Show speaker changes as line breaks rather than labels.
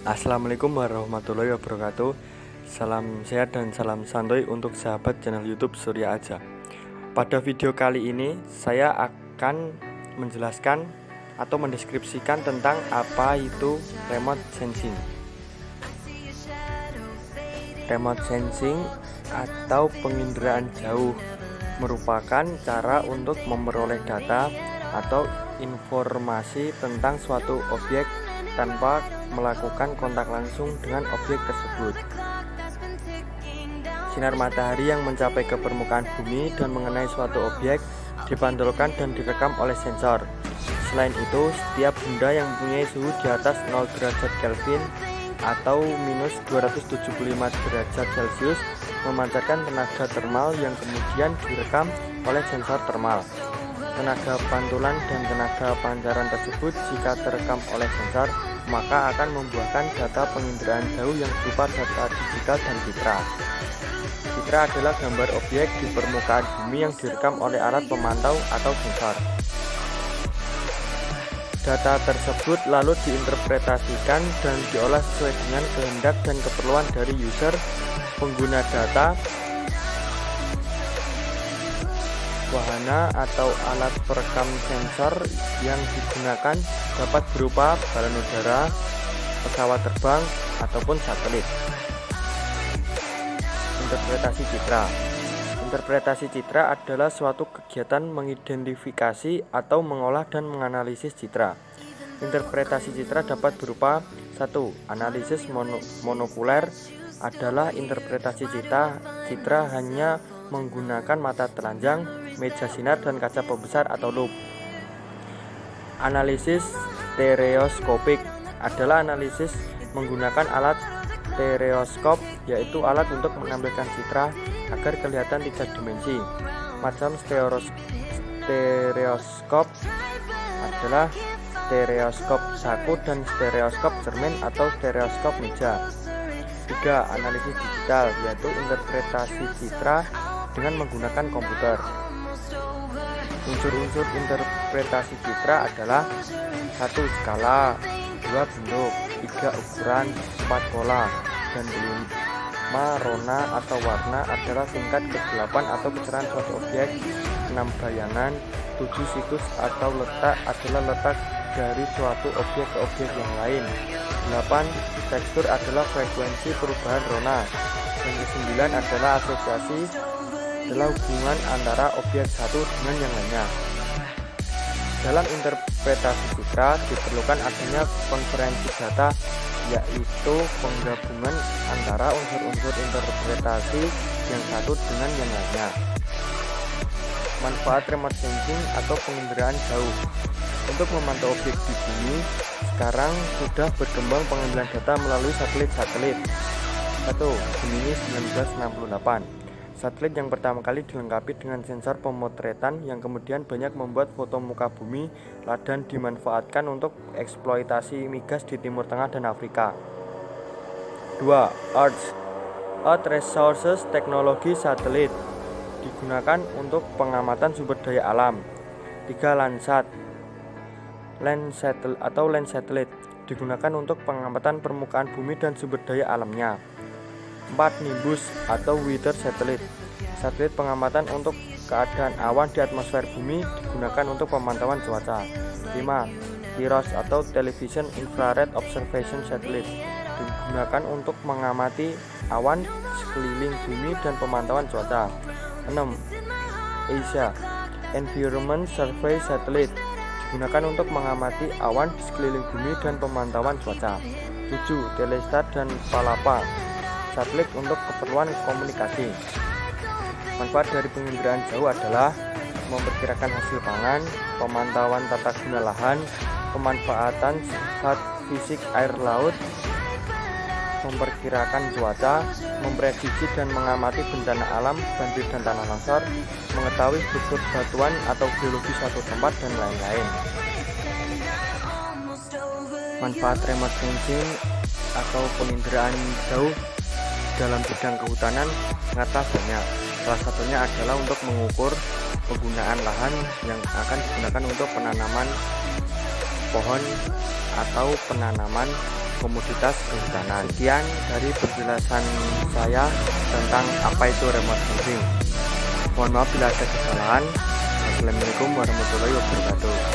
Assalamualaikum warahmatullahi wabarakatuh. Salam sehat dan salam santuy untuk sahabat channel YouTube Surya Aja. Pada video kali ini saya akan menjelaskan atau mendeskripsikan tentang apa itu remote sensing. Remote sensing atau penginderaan jauh merupakan cara untuk memperoleh data atau informasi tentang suatu objek tanpa melakukan kontak langsung dengan objek tersebut. Sinar matahari yang mencapai ke permukaan bumi dan mengenai suatu objek dipantulkan dan direkam oleh sensor. Selain itu, setiap benda yang mempunyai suhu di atas 0 derajat Kelvin atau minus 275 derajat Celcius memancarkan tenaga termal yang kemudian direkam oleh sensor termal. Tenaga pantulan dan tenaga pancaran tersebut jika terekam oleh sensor maka akan membuahkan data penginderaan jauh yang berupa data digital dan citra. Citra adalah gambar objek di permukaan bumi yang direkam oleh alat pemantau atau sensor. Data tersebut lalu diinterpretasikan dan diolah sesuai dengan kehendak dan keperluan dari user pengguna data. Wahana atau alat perekam sensor yang digunakan dapat berupa balon udara, pesawat terbang, ataupun satelit. Interpretasi citra. Interpretasi citra adalah suatu kegiatan mengidentifikasi atau mengolah dan menganalisis citra. Interpretasi citra dapat berupa 1. Analisis monokuler adalah interpretasi citra hanya menggunakan mata telanjang, meja sinar, dan kaca pembesar atau loupe. Analisis stereoskopik adalah analisis menggunakan alat stereoskop, yaitu alat untuk menampilkan citra agar kelihatan 3 dimensi. Macam stereoskop adalah stereoskop saku dan stereoskop cermin atau stereoskop meja. 3. Analisis digital, yaitu interpretasi citra dengan menggunakan komputer. Unsur-unsur interpretasi citra adalah 1. Skala, 2. Bentuk, 3. Ukuran, 4. Pola, dan 5. Rona atau warna adalah tingkat kegelapan atau kecerahan suatu objek. 6. Bayangan, 7. Situs atau letak adalah letak dari suatu objek ke objek yang lain. 8. Tekstur adalah frekuensi perubahan rona. Yang ke-9 adalah asosiasi, adalah hubungan antara objek satu dengan yang lainnya. Dalam interpretasi citra diperlukan adanya konferensi data, yaitu penggabungan antara unsur-unsur interpretasi yang satu dengan yang lainnya. Manfaat remote sensing atau penginderaan jauh. Untuk memantau objek di bumi, sekarang sudah berkembang pengambilan data melalui satelit-satelit. 1. Gemini 1968. Satelit yang pertama kali dilengkapi dengan sensor pemotretan yang kemudian banyak membuat foto muka bumi dan dimanfaatkan untuk eksploitasi migas di Timur Tengah dan Afrika. 2. Earth Resources Teknologi Satelit digunakan untuk pengamatan sumber daya alam. 3. Land Satellite digunakan untuk pengamatan permukaan bumi dan sumber daya alamnya. 4. Nimbus atau Weather Satellite, satelit pengamatan untuk keadaan awan di atmosfer bumi digunakan untuk pemantauan cuaca. 5. TIROS atau Television Infrared Observation Satellite digunakan untuk mengamati awan sekeliling bumi dan pemantauan cuaca. 6. ESA Environment Survey Satellite digunakan untuk mengamati awan di sekeliling bumi dan pemantauan cuaca. 7. Telestar dan Palapa, satelit untuk keperluan komunikasi. Manfaat dari penginderaan jauh adalah memperkirakan hasil pangan, pemantauan tata guna lahan, pemanfaatan sifat fisik air laut, memperkirakan cuaca, memprediksi dan mengamati bencana alam, banjir dan tanah longsor, mengetahui struktur batuan atau geologi suatu tempat, dan lain-lain. Manfaat remote sensing atau penginderaan jauh dalam bidang kehutanan sangatlah banyak. Salah satunya adalah untuk mengukur penggunaan lahan yang akan digunakan untuk penanaman pohon atau penanaman komoditas kehutanan. Sekian dari penjelasan saya tentang apa itu remote sensing. Mohon maaf bila ada kesalahan. Assalamualaikum warahmatullahi wabarakatuh.